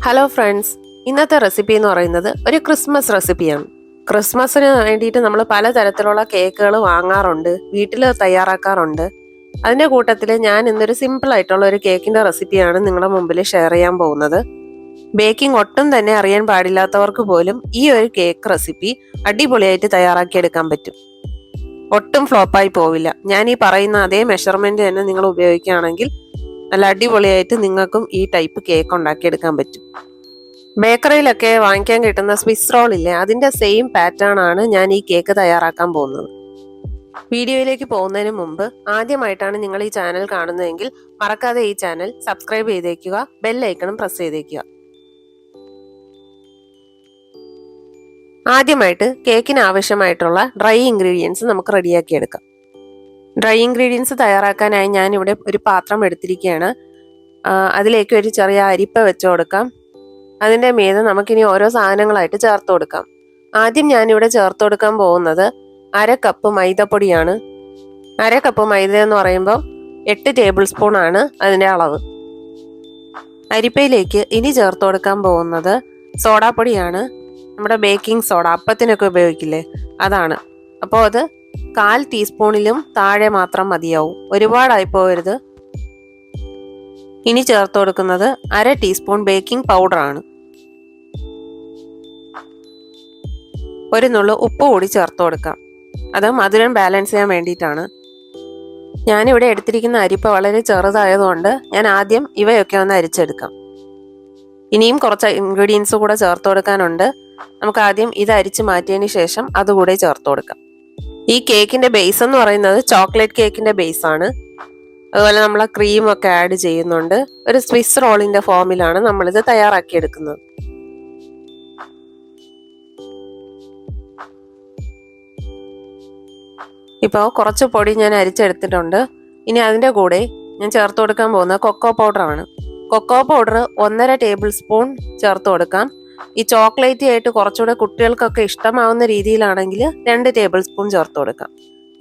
Hello friends, ഇന്നത്തെ recipe എന്ന് പറയുന്നത് ഒരു ക്രിസ്മസ് റെസിപ്പിയാണ്. ക്രിസ്മസിന് വേണ്ടിയിട്ട് നമ്മൾ പലതരത്തിലുള്ള കേക്കുകൾ വാങ്ങാറുണ്ട്, വീട്ടിൽ തയ്യാറാക്കാറുണ്ട്. അതിൻ്റെ കൂട്ടത്തിൽ ഞാൻ ഇന്നൊരു സിമ്പിൾ ആയിട്ടുള്ള ഒരു കേക്കിൻ്റെ റെസിപ്പിയാണ് നിങ്ങളുടെ മുമ്പിൽ ഷെയർ ചെയ്യാൻ പോകുന്നത്. ബേക്കിംഗ് ഒട്ടും തന്നെ അറിയാൻ പാടില്ലാത്തവർക്ക് പോലും ഈ ഒരു കേക്ക് റെസിപ്പി അടിപൊളിയായിട്ട് തയ്യാറാക്കിയെടുക്കാൻ പറ്റും. ഒട്ടും ഫ്ലോപ്പായി പോവില്ല. ഞാൻ ഈ പറയുന്ന അതേ മെഷർമെൻറ്റ് തന്നെ നിങ്ങൾ ഉപയോഗിക്കുകയാണെങ്കിൽ നല്ല അടിപൊളിയായിട്ട് നിങ്ങൾക്കും ഈ ടൈപ്പ് കേക്ക് ഉണ്ടാക്കിയെടുക്കാൻ പറ്റും. ബേക്കറിയിലൊക്കെ വാങ്ങിക്കാൻ കിട്ടുന്ന സ്വിസ് റോൾ ഇല്ലേ, അതിൻ്റെ സെയിം പാറ്റേൺ ആണ് ഞാൻ ഈ കേക്ക് തയ്യാറാക്കാൻ പോകുന്നത്. വീഡിയോയിലേക്ക് പോകുന്നതിന് മുമ്പ് ആദ്യമായിട്ടാണ് നിങ്ങൾ ഈ ചാനൽ കാണുന്നതെങ്കിൽ മറക്കാതെ ഈ ചാനൽ സബ്സ്ക്രൈബ് ചെയ്തേക്കുക, ബെല്ലൈക്കണും പ്രസ് ചെയ്തേക്കുക. ആദ്യമായിട്ട് കേക്കിന് ആവശ്യമായിട്ടുള്ള ഡ്രൈ ഇൻഗ്രീഡിയൻസ് നമുക്ക് റെഡിയാക്കി എടുക്കാം. ഡ്രൈ ഇൻഗ്രീഡിയൻസ് തയ്യാറാക്കാനായി ഞാനിവിടെ ഒരു പാത്രം എടുത്തിരിക്കുകയാണ്. അതിലേക്ക് ഒരു ചെറിയ അരിപ്പ വെച്ച് കൊടുക്കാം. അതിൻ്റെ മീതെ നമുക്കിനി ഓരോ സാധനങ്ങളായിട്ട് ചേർത്ത് കൊടുക്കാം. ആദ്യം ഞാനിവിടെ ചേർത്ത് കൊടുക്കാൻ പോകുന്നത് 1/2 കപ്പ് മൈദപ്പൊടിയാണ്. 1/2 കപ്പ് മൈദ എന്ന് പറയുമ്പോൾ 8 ടേബിൾ സ്പൂൺ ആണ് അതിൻ്റെ അളവ്. അരിപ്പയിലേക്ക് ഇനി ചേർത്ത് കൊടുക്കാൻ പോകുന്നത് സോഡാപ്പൊടിയാണ്. നമ്മുടെ ബേക്കിംഗ് സോഡ, അപ്പത്തിനൊക്കെ ഉപയോഗിക്കില്ലേ, അതാണ്. അപ്പോൾ അത് 1/4 ടീസ്പൂണിലും താഴെ മാത്രം മതിയാവും, ഒരുപാടായി പോകരുത്. ഇനി ചേർത്ത് കൊടുക്കുന്നത് 1/2 ടീസ്പൂൺ ബേക്കിംഗ് പൗഡറാണ്. ഒരു നുള്ളു ഉപ്പ് കൂടി ചേർത്ത് കൊടുക്കാം. അത് മധുരം ബാലൻസ് ചെയ്യാൻ വേണ്ടിയിട്ടാണ്. ഞാനിവിടെ എടുത്തിരിക്കുന്ന അരിപ്പ വളരെ ചെറുതായതുകൊണ്ട് ഞാൻ ആദ്യം ഇവയൊക്കെ ഒന്ന് അരിച്ചെടുക്കാം. ഇനിയും കുറച്ച് ഇൻഗ്രീഡിയൻസ് കൂടെ ചേർത്ത് കൊടുക്കാനുണ്ട്. നമുക്ക് ആദ്യം ഇത് അരിച്ച് മാറ്റിയതിന് ശേഷം അതുകൂടെ ചേർത്ത് കൊടുക്കാം. ഈ കേക്കിൻ്റെ ബേസ് എന്ന് പറയുന്നത് ചോക്ലേറ്റ് കേക്കിൻ്റെ ബേസാണ്. അതുപോലെ നമ്മൾ ക്രീമൊക്കെ ആഡ് ചെയ്യുന്നുണ്ട്. ഒരു സ്വിസ് റോളിൻ്റെ ഫോമിലാണ് നമ്മളിത് തയ്യാറാക്കിയെടുക്കുന്നത്. ഇപ്പോൾ കുറച്ച് പൊടി ഞാൻ അരിച്ചെടുത്തിട്ടുണ്ട്. ഇനി അതിൻ്റെ കൂടെ ഞാൻ ചേർത്ത് കൊടുക്കാൻ പോകുന്നത് കൊക്കോ പൗഡറാണ്. കൊക്കോ പൗഡർ 1.5 ടേബിൾ സ്പൂൺ ചേർത്ത് കൊടുക്കാം. ഈ ചോക്ലേറ്റി ആയിട്ട് കുറച്ചുകൂടെ കുട്ടികൾക്കൊക്കെ ഇഷ്ടമാവുന്ന രീതിയിലാണെങ്കിൽ 2 ടേബിൾ സ്പൂൺ ചേർത്ത് കൊടുക്കാം.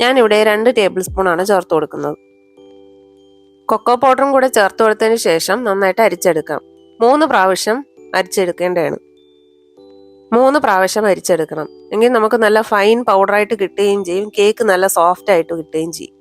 ഞാനിവിടെ 2 ടേബിൾ സ്പൂൺ ആണ് ചേർത്ത് കൊടുക്കുന്നത്. കൊക്കോ പൗഡറും കൂടെ ചേർത്ത് കൊടുത്തതിന് ശേഷം നന്നായിട്ട് അരിച്ചെടുക്കാം. 3 പ്രാവശ്യം അരിച്ചെടുക്കേണ്ടതാണ്. 3 പ്രാവശ്യം അരിച്ചെടുക്കണം. എങ്കിൽ നമുക്ക് നല്ല ഫൈൻ പൗഡറായിട്ട് കിട്ടുകയും ചെയ്യും, കേക്ക് നല്ല സോഫ്റ്റ് ആയിട്ട് കിട്ടുകയും ചെയ്യും.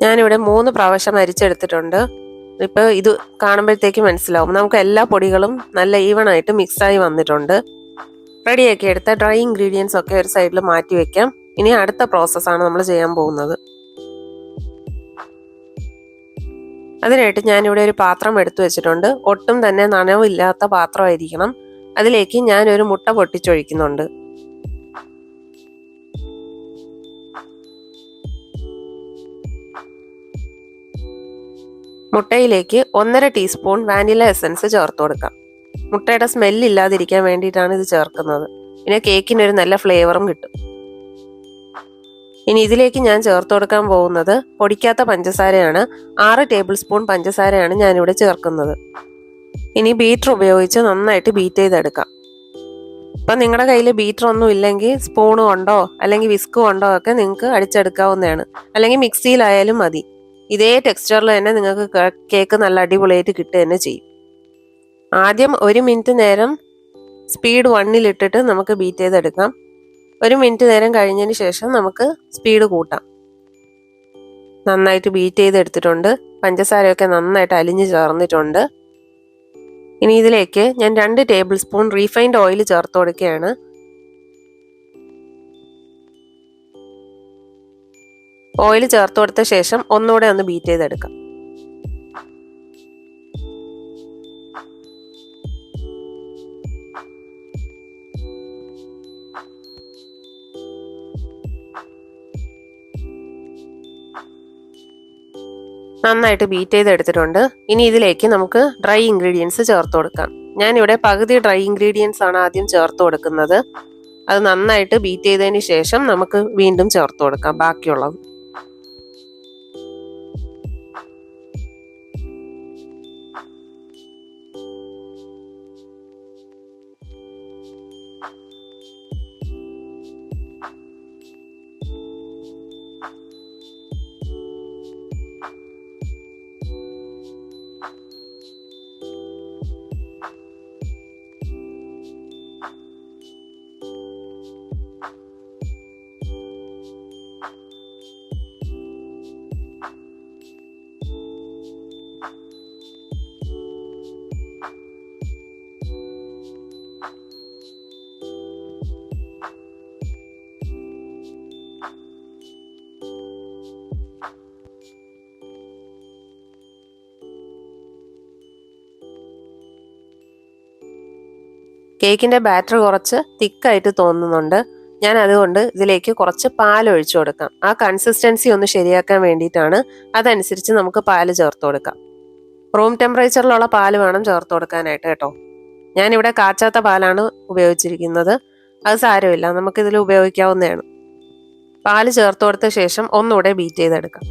ഞാനിവിടെ 3 പ്രാവശ്യം അരിച്ചെടുത്തിട്ടുണ്ട്. ഇപ്പോൾ ഇത് കാണുമ്പോഴത്തേക്ക് മനസ്സിലാവും നമുക്ക് എല്ലാ പൊടികളും നല്ല ഈവൺ ആയിട്ട് മിക്സായി വന്നിട്ടുണ്ട്. റെഡിയാക്കി എടുത്ത ഡ്രൈ ഇൻഗ്രീഡിയൻസ് ഒക്കെ ഒരു സൈഡിൽ മാറ്റി വെക്കാം. ഇനി അടുത്ത പ്രോസസ്സാണ് നമ്മൾ ചെയ്യാൻ പോകുന്നത്. അതിനായിട്ട് ഞാനിവിടെ ഒരു പാത്രം എടുത്തു വെച്ചിട്ടുണ്ട്. ഒട്ടും തന്നെ നനവില്ലാത്ത പാത്രമായിരിക്കണം. അതിലേക്ക് ഞാനൊരു മുട്ട പൊട്ടിച്ചൊഴിക്കുന്നുണ്ട്. മുട്ടയിലേക്ക് 1.5 ടീസ്പൂൺ വാനില എസൻസ് ചേർത്ത് കൊടുക്കാം. മുട്ടയുടെ സ്മെല്ലില്ലാതിരിക്കാൻ വേണ്ടിയിട്ടാണ് ഇത് ചേർക്കുന്നത്. പിന്നെ കേക്കിനൊരു നല്ല ഫ്ലേവറും കിട്ടും. ഇനി ഇതിലേക്ക് ഞാൻ ചേർത്ത് കൊടുക്കാൻ പോകുന്നത് പൊടിക്കാത്ത പഞ്ചസാരയാണ്. 6 ടേബിൾ സ്പൂൺ പഞ്ചസാരയാണ് ഞാനിവിടെ ചേർക്കുന്നത്. ഇനി ബീറ്റർ ഉപയോഗിച്ച് നന്നായിട്ട് ബീറ്റ് ചെയ്തെടുക്കാം. ഇപ്പം നിങ്ങളുടെ കയ്യിൽ ബീറ്റർ ഒന്നും ഇല്ലെങ്കിൽ സ്പൂൺ കൊണ്ടോ അല്ലെങ്കിൽ വിസ്ക് കൊണ്ടോ ഒക്കെ നിങ്ങൾക്ക് അടിച്ചെടുക്കാവുന്നതാണ്. അല്ലെങ്കിൽ മിക്സിയിലായാലും മതി. ഇതേ ടെക്സ്ചറിൽ തന്നെ നിങ്ങൾക്ക് കേക്ക് നല്ല അടിപൊളിയായിട്ട് കിട്ടുക തന്നെ ചെയ്യും. ആദ്യം 1 മിനിറ്റ് നേരം സ്പീഡ് 1-ൽ ഇട്ടിട്ട് നമുക്ക് ബീറ്റ് ചെയ്തെടുക്കാം. 1 മിനിറ്റ് നേരം കഴിഞ്ഞതിന് ശേഷം നമുക്ക് സ്പീഡ് കൂട്ടാം. നന്നായിട്ട് ബീറ്റ് ചെയ്തെടുത്തിട്ടുണ്ട്. പഞ്ചസാരയൊക്കെ നന്നായിട്ട് അലിഞ്ഞ് ചേർന്നിട്ടുണ്ട്. ഇനി ഇതിലേക്ക് ഞാൻ 2 ടേബിൾ സ്പൂൺ റീഫൈൻഡ് ഓയിൽ ചേർത്ത് കൊടുക്കുകയാണ്. ഓയിൽ ചേർത്ത് കൊടുത്ത ശേഷം ഒന്നുകൂടെ ഒന്ന് ബീറ്റ് ചെയ്തെടുക്കാം. നന്നായിട്ട് ബീറ്റ് ചെയ്തെടുത്തിട്ടുണ്ട്. ഇനി ഇതിലേക്ക് നമുക്ക് ഡ്രൈ ഇൻഗ്രീഡിയൻസ് ചേർത്ത് കൊടുക്കാം. ഞാനിവിടെ പകുതി ഡ്രൈ ഇൻഗ്രീഡിയൻസ് ആണ് ആദ്യം ചേർത്ത് കൊടുക്കുന്നത്. അത് നന്നായിട്ട് ബീറ്റ് ചെയ്തതിന് ശേഷം നമുക്ക് വീണ്ടും ചേർത്ത് കൊടുക്കാം ബാക്കിയുള്ളത്. കേക്കിൻ്റെ ബാറ്റർ കുറച്ച് തിക്കായിട്ട് തോന്നുന്നുണ്ട്. ഞാൻ അതുകൊണ്ട് ഇതിലേക്ക് കുറച്ച് പാൽ ഒഴിച്ചു കൊടുക്കാം. ആ കൺസിസ്റ്റൻസി ഒന്ന് ശരിയാക്കാൻ വേണ്ടിയിട്ടാണ്. അതനുസരിച്ച് നമുക്ക് പാല് ചേർത്ത് കൊടുക്കാം. റൂം ടെമ്പറേച്ചറിലുള്ള പാല് വേണം ചേർത്ത് കൊടുക്കാനായിട്ട് കേട്ടോ. ഞാനിവിടെ കാച്ചാത്ത പാലാണ് ഉപയോഗിച്ചിരിക്കുന്നത്. അത് സാരമില്ല, നമുക്കിതിൽ ഉപയോഗിക്കാവുന്നതാണ്. പാല് ചേർത്ത് കൊടുത്ത ശേഷം ഒന്നുകൂടെ ബീറ്റ് ചെയ്തെടുക്കാം.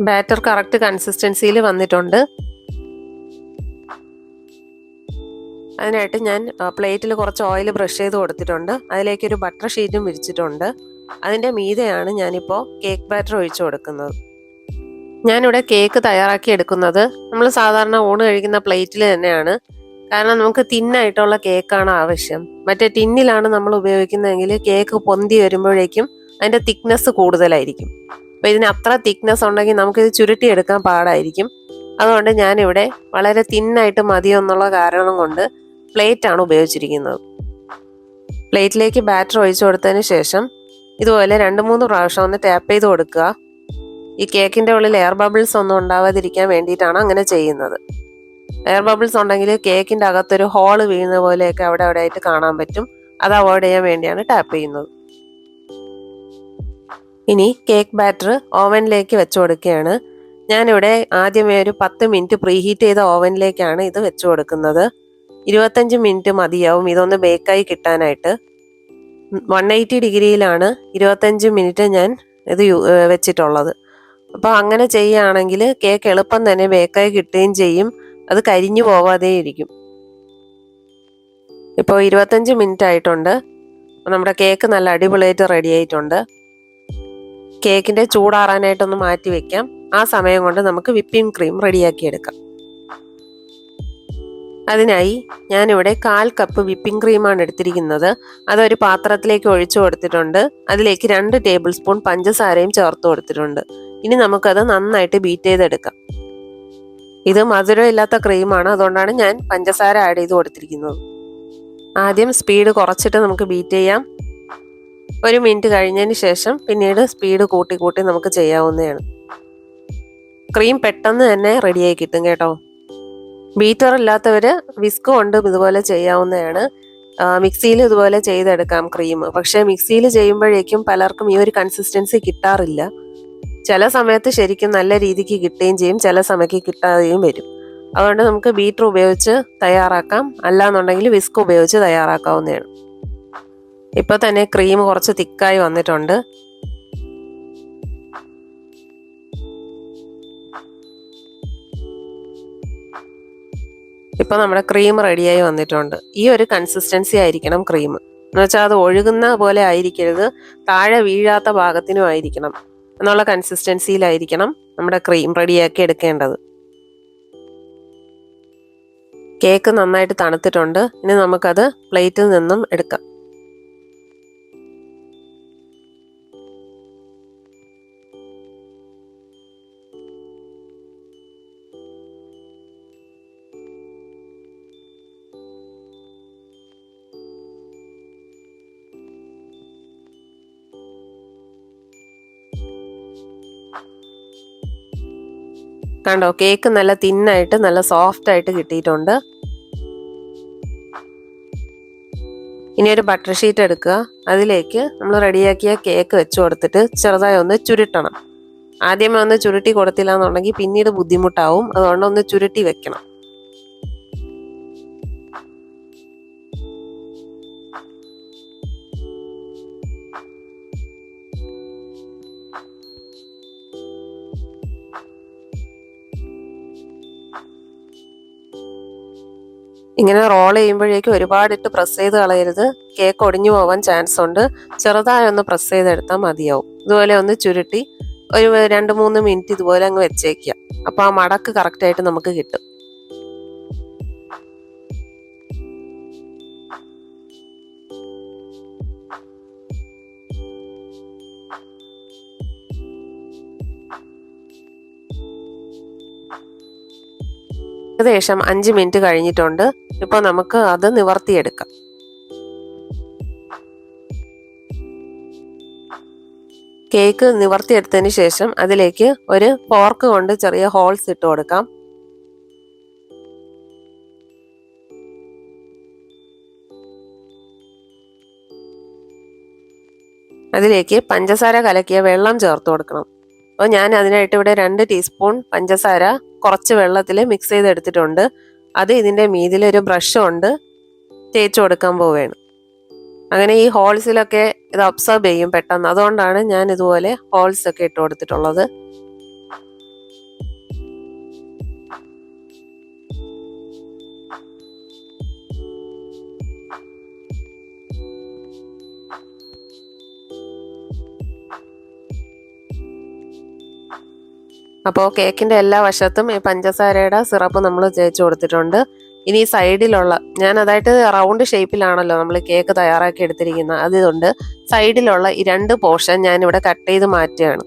ബാറ്റർ കറക്റ്റ് കൺസിസ്റ്റൻസിയിൽ വന്നിട്ടുണ്ട്. അതിനായിട്ട് ഞാൻ പ്ലേറ്റിൽ കുറച്ച് ഓയിൽ ബ്രഷ് ചെയ്ത് കൊടുത്തിട്ടുണ്ട്. അതിലേക്കൊരു ബട്ടർ ഷീറ്റും വിരിച്ചിട്ടുണ്ട്. അതിൻ്റെ മീതെയാണ് ഞാനിപ്പോൾ കേക്ക് ബാറ്റർ ഒഴിച്ചു കൊടുക്കുന്നത്. ഞാനിവിടെ കേക്ക് തയ്യാറാക്കി എടുക്കുന്നത് നമ്മൾ സാധാരണ ഊണ് കഴിക്കുന്ന പ്ലേറ്റിൽ തന്നെയാണ്. കാരണം നമുക്ക് തിന്നായിട്ടുള്ള കേക്കാണ് ആവശ്യം. മറ്റേ ടിന്നിലാണ് നമ്മൾ ഉപയോഗിക്കുന്നതെങ്കിൽ കേക്ക് പൊന്തി വരുമ്പോഴേക്കും അതിൻ്റെ തിക്നെസ് കൂടുതലായിരിക്കും. അപ്പോൾ ഇതിന് അത്ര തിക്നെസ് ഉണ്ടെങ്കിൽ നമുക്കിത് ചുരുട്ടിയെടുക്കാൻ പാടായിരിക്കും. അതുകൊണ്ട് ഞാനിവിടെ വളരെ തിന്നായിട്ട് മതിയെന്നുള്ള കാരണം കൊണ്ട് പ്ലേറ്റാണ് ഉപയോഗിച്ചിരിക്കുന്നത്. പ്ലേറ്റിലേക്ക് ബാറ്റർ ഒഴിച്ചു കൊടുത്തതിന് ശേഷം ഇതുപോലെ 2-3 പ്രാവശ്യം ഒന്ന് ടാപ്പ് ചെയ്ത് കൊടുക്കുക. ഈ കേക്കിൻ്റെ ഉള്ളിൽ എയർ ബബിൾസ് ഒന്നും ഉണ്ടാവാതിരിക്കാൻ വേണ്ടിയിട്ടാണ് അങ്ങനെ ചെയ്യുന്നത്. എയർ ബബിൾസ് ഉണ്ടെങ്കിൽ കേക്കിൻ്റെ അകത്തൊരു ഹോള് വീഴുന്ന പോലെയൊക്കെ അവിടെ ആയിട്ട് കാണാൻ പറ്റും. അത് അവോയ്ഡ് ചെയ്യാൻ വേണ്ടിയാണ് ടാപ്പ് ചെയ്യുന്നത്. ഇനി കേക്ക് ബാറ്റർ ഓവനിലേക്ക് വെച്ച് കൊടുക്കുകയാണ്. ഞാനിവിടെ ആദ്യമേ ഒരു 10 മിനിറ്റ് പ്രീഹീറ്റ് ചെയ്ത ഓവനിലേക്കാണ് ഇത് വെച്ച് കൊടുക്കുന്നത്. 25 മിനിറ്റ് മതിയാവും ഇതൊന്ന് ബേക്കായി കിട്ടാനായിട്ട്. 180 ഡിഗ്രിയിലാണ് 25 മിനിറ്റ് ഞാൻ ഇത് വെച്ചിട്ടുള്ളത്. അപ്പോൾ അങ്ങനെ ചെയ്യുകയാണെങ്കിൽ കേക്ക് എളുപ്പം തന്നെ ബേക്കായി കിട്ടുകയും ചെയ്യും. അത് കരിഞ്ഞു പോവാതെ ഇരിക്കും. ഇപ്പോൾ 25 മിനിറ്റ് ആയിട്ടുണ്ട്. നമ്മുടെ കേക്ക് നല്ല അടിപൊളിയായിട്ട് റെഡി ആയിട്ടുണ്ട്. കേക്കിൻ്റെ ചൂടാറാനായിട്ടൊന്ന് മാറ്റി വെക്കാം. ആ സമയം കൊണ്ട് നമുക്ക് വിപ്പിംഗ് ക്രീം റെഡിയാക്കി എടുക്കാം. അതിനായി ഞാനിവിടെ 1/4 കപ്പ് വിപ്പിംഗ് ക്രീമാണ് എടുത്തിരിക്കുന്നത്. അതൊരു പാത്രത്തിലേക്ക് ഒഴിച്ചു കൊടുത്തിട്ടുണ്ട്. അതിലേക്ക് 2 ടേബിൾ സ്പൂൺ പഞ്ചസാരയും ചേർത്ത് കൊടുത്തിട്ടുണ്ട്. ഇനി നമുക്കത് നന്നായിട്ട് ബീറ്റ് ചെയ്തെടുക്കാം. ഇത് മധുരമില്ലാത്ത ക്രീമാണ്, അതുകൊണ്ടാണ് ഞാൻ പഞ്ചസാര ആഡ് ചെയ്ത് കൊടുത്തിരിക്കുന്നത്. ആദ്യം സ്പീഡ് കുറച്ചിട്ട് നമുക്ക് ബീറ്റ് ചെയ്യാം. 1 മിനിറ്റ് കഴിഞ്ഞതിന് ശേഷം പിന്നീട് സ്പീഡ് കൂട്ടി നമുക്ക് ചെയ്യാവുന്നതാണ്. ക്രീം പെട്ടെന്ന് തന്നെ റെഡിയായി കിട്ടും കേട്ടോ. ബീറ്റർ ഇല്ലാത്തവർ വിസ്ക് കൊണ്ടും ഇതുപോലെ ചെയ്യാവുന്നതാണ്. മിക്സിയിൽ ഇതുപോലെ ചെയ്തെടുക്കാം ക്രീം. പക്ഷേ മിക്സിയിൽ ചെയ്യുമ്പോഴേക്കും പലർക്കും ഈ ഒരു കൺസിസ്റ്റൻസി കിട്ടാറില്ല. ചില സമയത്ത് ശരിക്കും നല്ല രീതിക്ക് കിട്ടുകയും ചെയ്യും, ചില സമയത്ത് കിട്ടാതെയും വരും. അതുകൊണ്ട് നമുക്ക് ബീറ്റർ ഉപയോഗിച്ച് തയ്യാറാക്കാം, അല്ലാന്നുണ്ടെങ്കിൽ വിസ്ക് ഉപയോഗിച്ച് തയ്യാറാക്കാവുന്നതാണ്. ഇപ്പോൾ തന്നെ ക്രീം കുറച്ച് തിക്കായി വന്നിട്ടുണ്ട്. ഇപ്പോൾ നമ്മുടെ ക്രീം റെഡിയായി വന്നിട്ടുണ്ട്. ഈ ഒരു കൺസിസ്റ്റൻസി ആയിരിക്കണം ക്രീം. എന്ന് വെച്ചാൽ അത് ഒഴുകുന്ന പോലെ ആയിരിക്കരുത്, താഴെ വീഴാത്ത ഭാഗത്തിനും ആയിരിക്കണം എന്നുള്ള കൺസിസ്റ്റൻസിയിലായിരിക്കണം നമ്മുടെ ക്രീം റെഡിയാക്കി എടുക്കേണ്ടത്. കേക്ക് നന്നായിട്ട് തണുത്തിട്ടുണ്ട്. ഇനി നമുക്കത് പ്ലേറ്റിൽ നിന്നും എടുക്കാം. കണ്ടോ, കേക്ക് നല്ല തിന്നായിട്ട് നല്ല സോഫ്റ്റ് ആയിട്ട് കിട്ടിയിട്ടുണ്ട്. ഇനി ഒരു ബട്ടർ ഷീറ്റ് എടുക്കുക. അതിലേക്ക് നമ്മൾ റെഡിയാക്കിയ കേക്ക് വെച്ച് കൊടുത്തിട്ട് ചെറുതായി ഒന്ന് ചുരുട്ടണം. ആദ്യമേ ഒന്ന് ചുരുട്ടി കൊടുത്തില്ല എന്നുണ്ടെങ്കിൽ പിന്നീട് ബുദ്ധിമുട്ടാവും. അതുകൊണ്ട് ഒന്ന് ചുരുട്ടി വെക്കണം. ഇങ്ങനെ റോൾ ചെയ്യുമ്പോഴേക്കും ഒരുപാടിട്ട് പ്രസ് ചെയ്ത് കളയരുത്. കേക്ക് ഒടിഞ്ഞു പോകാൻ ചാൻസ് ഉണ്ട്. ചെറുതായി ഒന്ന് പ്രസ് ചെയ്തെടുത്താൽ മതിയാവും. ഇതുപോലെ ഒന്ന് ചുരുട്ടി ഒരു 2-3 മിനിറ്റ് ഇതുപോലെ അങ്ങ് വെച്ചേക്കുക. അപ്പോൾ ആ മടക്ക് കറക്റ്റായിട്ട് നമുക്ക് കിട്ടും. ഏകദേശം 5 മിനിറ്റ് കഴിഞ്ഞിട്ടുണ്ട്. ഇപ്പോൾ നമുക്ക് അത് നിവർത്തിയെടുക്കാം. കേക്ക് നിവർത്തിയെടുത്തതിന് ശേഷം അതിലേക്ക് ഒരു ഫോർക്ക് കൊണ്ട് ചെറിയ ഹോൾസ് ഇട്ട് കൊടുക്കാം. അതിലേക്ക് പഞ്ചസാര കലക്കിയ വെള്ളം ചേർത്ത് കൊടുക്കണം. അപ്പോൾ ഞാൻ അതിനായിട്ട് ഇവിടെ 2 ടീസ്പൂൺ പഞ്ചസാര കുറച്ച് വെള്ളത്തിൽ മിക്സ് ചെയ്തെടുത്തിട്ടുണ്ട്. അത് ഇതിൻ്റെ മീതിൽ ഒരു ബ്രഷ് കൊണ്ട് തേച്ച് കൊടുക്കാൻ പോവുകയാണ്. അങ്ങനെ ഈ ഹോൾസിലൊക്കെ ഇത് ഒബ്സർവ് ചെയ്യും പെട്ടെന്ന്. അതുകൊണ്ടാണ് ഞാൻ ഇതുപോലെ ഹോൾസ് ഒക്കെ ഇട്ട് കൊടുത്തിട്ടുള്ളത്. അപ്പോൾ കേക്കിൻ്റെ എല്ലാ വശത്തും ഈ പഞ്ചസാരയുടെ സിറപ്പ് നമ്മൾ തേച്ച് കൊടുത്തിട്ടുണ്ട്. ഇനി സൈഡിലുള്ള, ഞാൻ അതായിട്ട് റൗണ്ട് ഷേപ്പിലാണല്ലോ നമ്മൾ കേക്ക് തയ്യാറാക്കി എടുത്തിരിക്കുന്നത്. അതുകൊണ്ട് സൈഡിലുള്ള ഈ 2 പോർഷൻ ഞാനിവിടെ കട്ട് ചെയ്ത് മാറ്റുകയാണ്.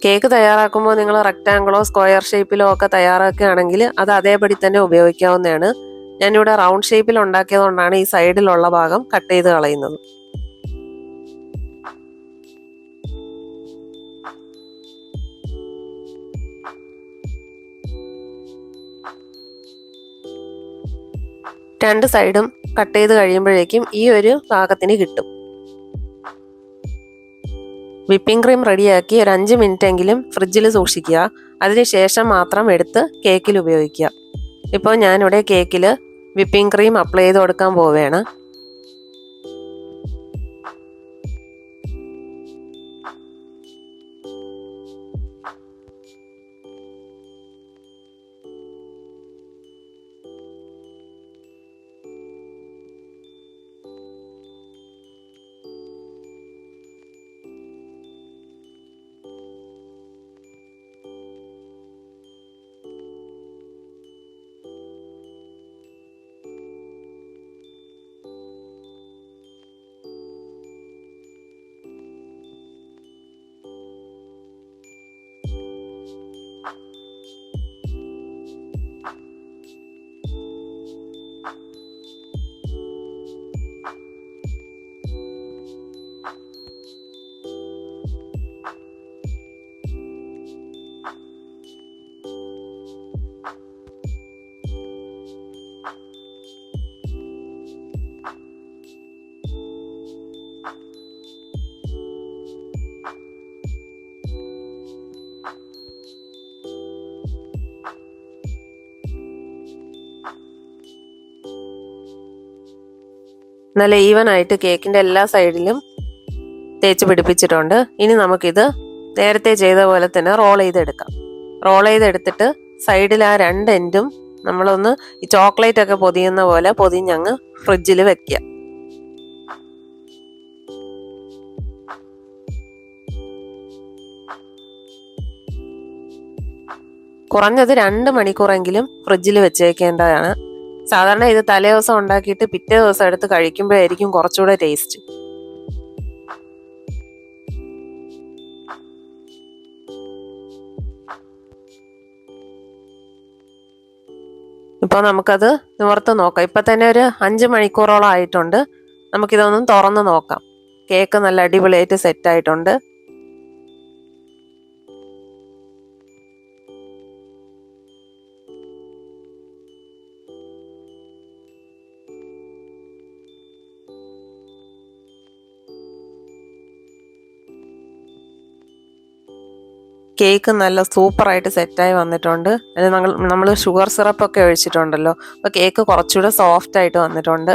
കേക്ക് തയ്യാറാക്കുമ്പോൾ നിങ്ങൾ റെക്റ്റാങ്കിളോ സ്ക്വയർ ഷേപ്പിലോ ഒക്കെ തയ്യാറാക്കുകയാണെങ്കിൽ അത് അതേപടി തന്നെ ഉപയോഗിക്കാവുന്നതാണ്. ഞാനിവിടെ റൗണ്ട് ഷേപ്പിൽ ഉണ്ടാക്കിയതുകൊണ്ടാണ് ഈ സൈഡിലുള്ള ഭാഗം കട്ട് ചെയ്ത് കളയുന്നത്. രണ്ട് സൈഡും കട്ട് ചെയ്ത് കഴിയുമ്പോഴേക്കും ഈ ഒരു പാകത്തിന് കിട്ടും. വിപ്പിംഗ് ക്രീം റെഡിയാക്കി ഒരു 5 മിനിറ്റ് എങ്കിലും ഫ്രിഡ്ജിൽ സൂക്ഷിക്കുക. അതിനുശേഷം മാത്രം എടുത്ത് കേക്കിൽ ഉപയോഗിക്കുക. ഇപ്പോൾ ഞാനിവിടെ കേക്കിൽ വിപ്പിംഗ് ക്രീം അപ്ലൈ ചെയ്ത് കൊടുക്കാൻ പോവുകയാണ്. നല്ല ഈവൻ ആയിട്ട് കേക്കിൻ്റെ എല്ലാ സൈഡിലും തേച്ച് പിടിപ്പിച്ചിട്ടുണ്ട്. ഇനി നമുക്കിത് നേരത്തെ ചെയ്ത പോലെ തന്നെ റോൾ ചെയ്തെടുക്കാം. റോൾ ചെയ്തെടുത്തിട്ട് സൈഡിൽ ആ 2 എൻഡും നമ്മളൊന്ന് ഈ ചോക്ലേറ്റ് ഒക്കെ പൊതിയുന്ന പോലെ പൊതിഞ്ഞങ്ങ് ഫ്രിഡ്ജിൽ വെക്കുക. കുറഞ്ഞത് 2 മണിക്കൂറെങ്കിലും ഫ്രിഡ്ജിൽ വെച്ചേക്കേണ്ടതാണ്. സാധാരണ ഇത് തലേ ദിവസം ഉണ്ടാക്കിയിട്ട് പിറ്റേ ദിവസം എടുത്ത് കഴിക്കുമ്പോഴായിരിക്കും കുറച്ചുകൂടെ ടേസ്റ്റ്. ഇപ്പോൾ നമുക്കത് നിവർത്ത് നോക്കാം. ഇപ്പം തന്നെ ഒരു 5 മണിക്കൂറോളം ആയിട്ടുണ്ട്. നമുക്കിതൊന്നും തുറന്ന് നോക്കാം. കേക്ക് നല്ല അടിപൊളിയായിട്ട് സെറ്റായിട്ടുണ്ട്. കേക്ക് നല്ല സൂപ്പറായിട്ട് സെറ്റായി വന്നിട്ടുണ്ട്. അതിന് നമ്മൾ ഷുഗർ സിറപ്പൊക്കെ ഒഴിച്ചിട്ടുണ്ടല്ലോ, അപ്പോൾ കേക്ക് കുറച്ചുകൂടെ സോഫ്റ്റ് ആയിട്ട് വന്നിട്ടുണ്ട്.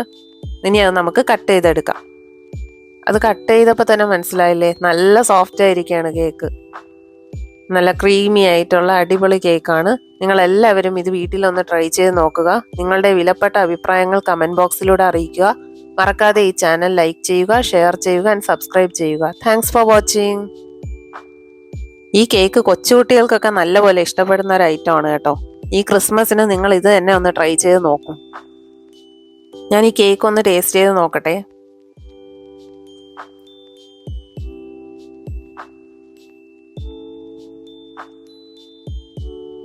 ഇനി അത് നമുക്ക് കട്ട് ചെയ്തെടുക്കാം. അത് കട്ട് ചെയ്തപ്പോൾ തന്നെ മനസ്സിലായില്ലേ, നല്ല സോഫ്റ്റ് ആയിരിക്കുകയാണ് കേക്ക്. നല്ല ക്രീമി ആയിട്ടുള്ള അടിപൊളി കേക്കാണ്. നിങ്ങളെല്ലാവരും ഇത് വീട്ടിലൊന്ന് ട്രൈ ചെയ്ത് നോക്കുക. നിങ്ങളുടെ വിലപ്പെട്ട അഭിപ്രായങ്ങൾ കമൻറ്റ് ബോക്സിലൂടെ അറിയിക്കുക. മറക്കാതെ ഈ ചാനൽ ലൈക്ക് ചെയ്യുക, ഷെയർ ചെയ്യുക ആൻഡ് സബ്സ്ക്രൈബ് ചെയ്യുക. Thanks for watching. ഈ കേക്ക് കൊച്ചുകുട്ടികൾക്കൊക്കെ നല്ലപോലെ ഇഷ്ടപ്പെടുന്ന ഒരു ഐറ്റമാണ് കേട്ടോ. ഈ ക്രിസ്മസിന് നിങ്ങൾ ഇത് തന്നെ ഒന്ന് ട്രൈ ചെയ്ത് നോക്കും. ഞാൻ ഈ കേക്ക് ഒന്ന് ടേസ്റ്റ് ചെയ്ത് നോക്കട്ടെ.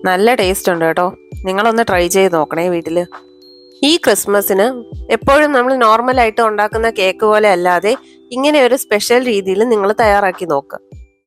നല്ല ടേസ്റ്റ് ഉണ്ട് കേട്ടോ. നിങ്ങളൊന്ന് ട്രൈ ചെയ്ത് നോക്കണേ വീട്ടിൽ. ഈ ക്രിസ്മസിന് എപ്പോഴും നമ്മൾ നോർമലായിട്ട് ഉണ്ടാക്കുന്ന കേക്ക് പോലെ അല്ലാതെ ഇങ്ങനെ ഒരു സ്പെഷ്യൽ രീതിയിൽ നിങ്ങൾ തയ്യാറാക്കി നോക്കുക.